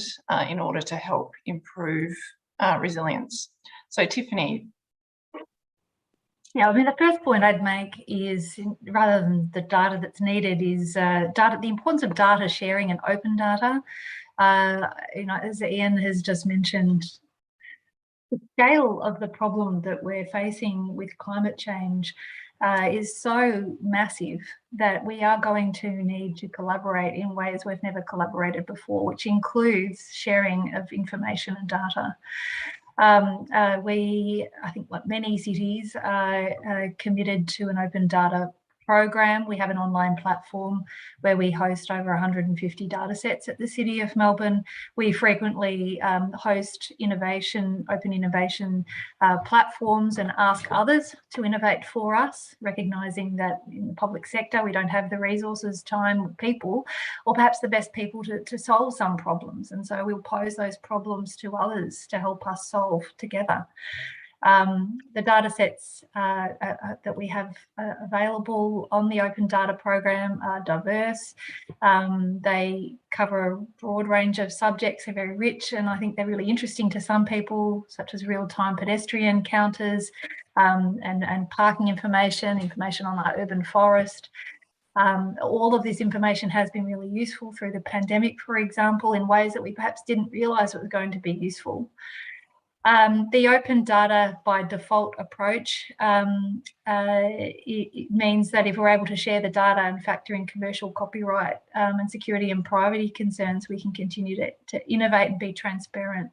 Speaker 1: in order to help improve resilience? So Tiffany.
Speaker 2: Yeah, I mean, the first point I'd make is, rather than the data that's needed, is the importance of data sharing and open data. As Ian has just mentioned, the scale of the problem that we're facing with climate change is so massive that we are going to need to collaborate in ways we've never collaborated before, which includes sharing of information and data. I think like many cities are committed to an open data program. We have an online platform where we host over 150 data sets at the City of Melbourne. We frequently host open innovation platforms and ask others to innovate for us, recognising that in the public sector we don't have the resources, time, people, or perhaps the best people to solve some problems. And so we'll pose those problems to others to help us solve together. The data sets that we have available on the Open Data Program are diverse. They cover a broad range of subjects. They're very rich, and I think they're really interesting to some people, such as real-time pedestrian counters and parking information on our urban forest. All of this information has been really useful through the pandemic, for example, in ways that we perhaps didn't realise it was going to be useful. The open data by default approach it means that if we're able to share the data and factor in commercial copyright and security and privacy concerns, we can continue to innovate and be transparent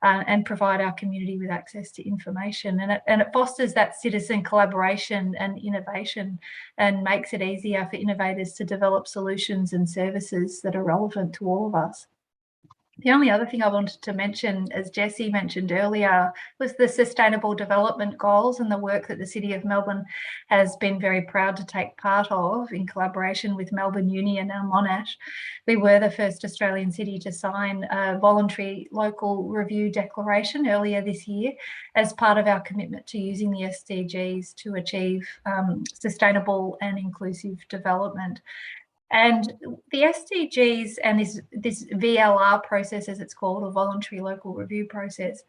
Speaker 2: and provide our community with access to information. And it fosters that citizen collaboration and innovation and makes it easier for innovators to develop solutions and services that are relevant to all of us. The only other thing I wanted to mention, as Jessie mentioned earlier, was the Sustainable Development Goals and the work that the City of Melbourne has been very proud to take part of in collaboration with Melbourne Uni and now Monash. We were the first Australian city to sign a voluntary local review declaration earlier this year as part of our commitment to using the SDGs to achieve sustainable and inclusive development. And the SDGs and this VLR process, as it's called, or voluntary local review process,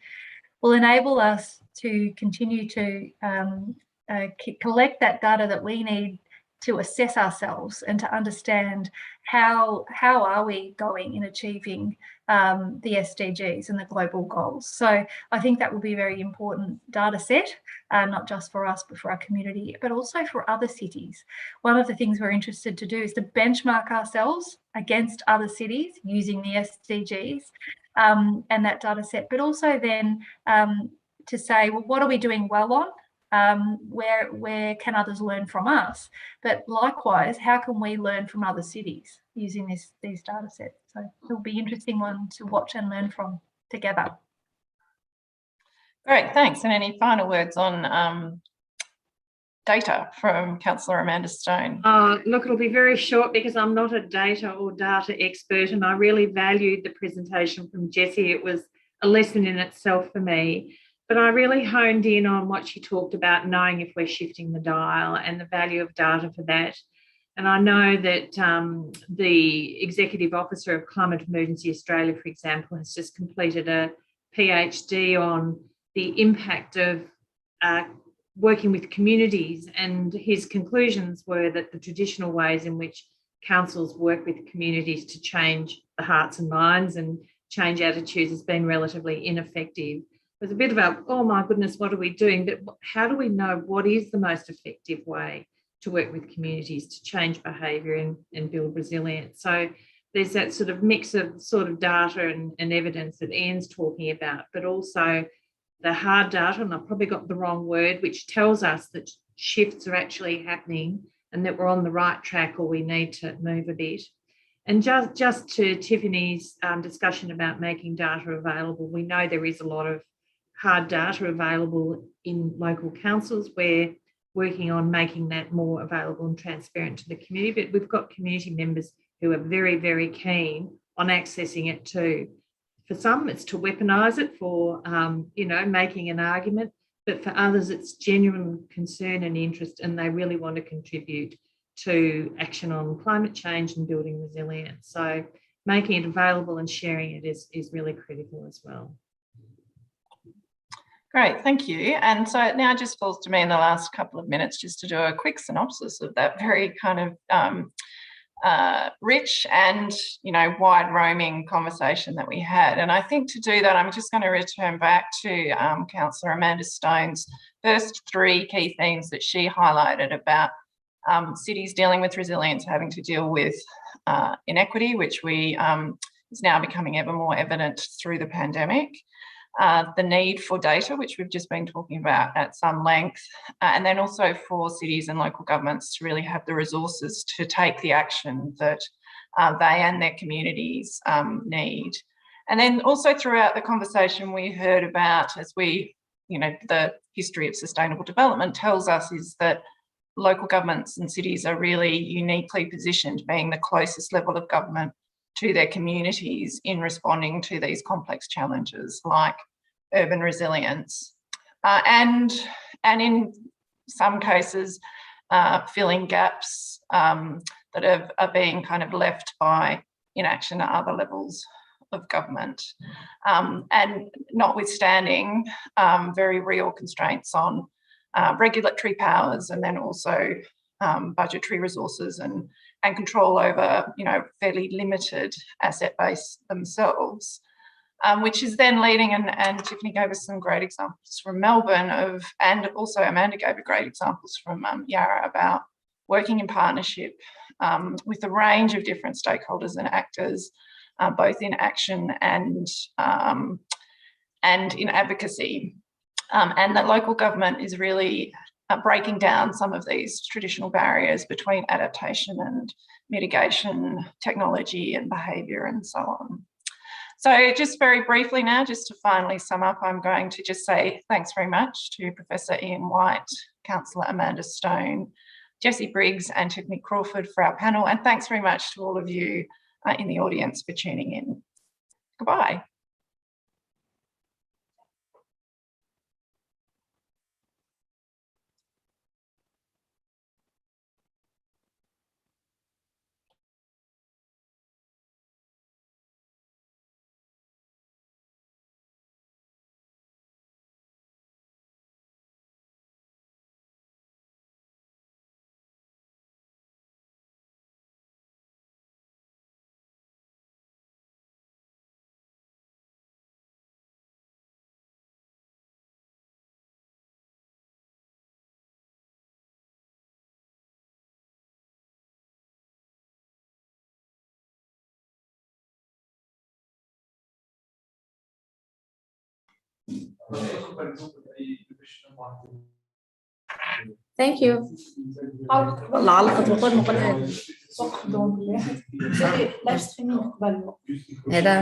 Speaker 2: will enable us to continue to collect that data that we need to assess ourselves and to understand how are we going in achieving the SDGs and the global goals. So I think that will be a very important data set, not just for us, but for our community, but also for other cities. One of the things we're interested to do is to benchmark ourselves against other cities using the SDGs and that data set, but also then to say, well, what are we doing well on? Where can others learn from us? But likewise, how can we learn from other cities using these data sets? So it'll be an interesting one to watch and learn from together.
Speaker 1: Great, thanks. And any final words on data from Councillor Amanda Stone?
Speaker 3: Look, it'll be very short because I'm not a data or data expert, and I really valued the presentation from Jessie. It was a lesson in itself for me. But I really honed in on what she talked about, knowing if we're shifting the dial and the value of data for that. And I know that the Executive Officer of Climate Emergency Australia, for example, has just completed a PhD on the impact of working with communities. And his conclusions were that the traditional ways in which councils work with communities to change the hearts and minds and change attitudes has been relatively ineffective. There's a bit about, oh my goodness, what are we doing? But how do we know what is the most effective way to work with communities to change behaviour and build resilience? So there's that sort of mix of sort of data and evidence that Ian's talking about, but also the hard data, and I've probably got the wrong word, which tells us that shifts are actually happening and that we're on the right track or we need to move a bit. And just to Tiffany's discussion about making data available, we know there is a lot of hard data available in local councils. We're working on making that more available and transparent to the community, but we've got community members who are very, very keen on accessing it too. For some, it's to weaponise it for, making an argument, but for others, it's genuine concern and interest, and they really want to contribute to action on climate change and building resilience. So making it available and sharing it is really critical as well.
Speaker 1: Great, thank you. And so it now just falls to me in the last couple of minutes just to do a quick synopsis of that very kind of rich and, wide-roaming conversation that we had. And I think to do that, I'm just going to return back to Councillor Amanda Stone's first three key themes that she highlighted about cities dealing with resilience, having to deal with inequity, which is now becoming ever more evident through the pandemic. The need for data, which we've just been talking about at some length, and then also for cities and local governments to really have the resources to take the action that they and their communities need. And then also throughout the conversation we heard about, the history of sustainable development tells us is that local governments and cities are really uniquely positioned, being the closest level of government to their communities in responding to these complex challenges like urban resilience and in some cases filling gaps that are being kind of left by inaction at other levels of government, and notwithstanding very real constraints on regulatory powers, and then also budgetary resources and control over, fairly limited asset base themselves, which is then leading, and Tiffany gave us some great examples from Melbourne and also Amanda gave great examples from Yarra about working in partnership with a range of different stakeholders and actors, both in action and in advocacy. And that local government is really breaking down some of these traditional barriers between adaptation and mitigation, technology and behaviour and so on. So just very briefly now, just to finally sum up, I'm going to just say thanks very much to Professor Ian White, Councillor Amanda Stone, Jessie Briggs and Tiffany Crawford for our panel. And thanks very much to all of you in the audience for tuning in. Goodbye.
Speaker 6: Thank you. هذا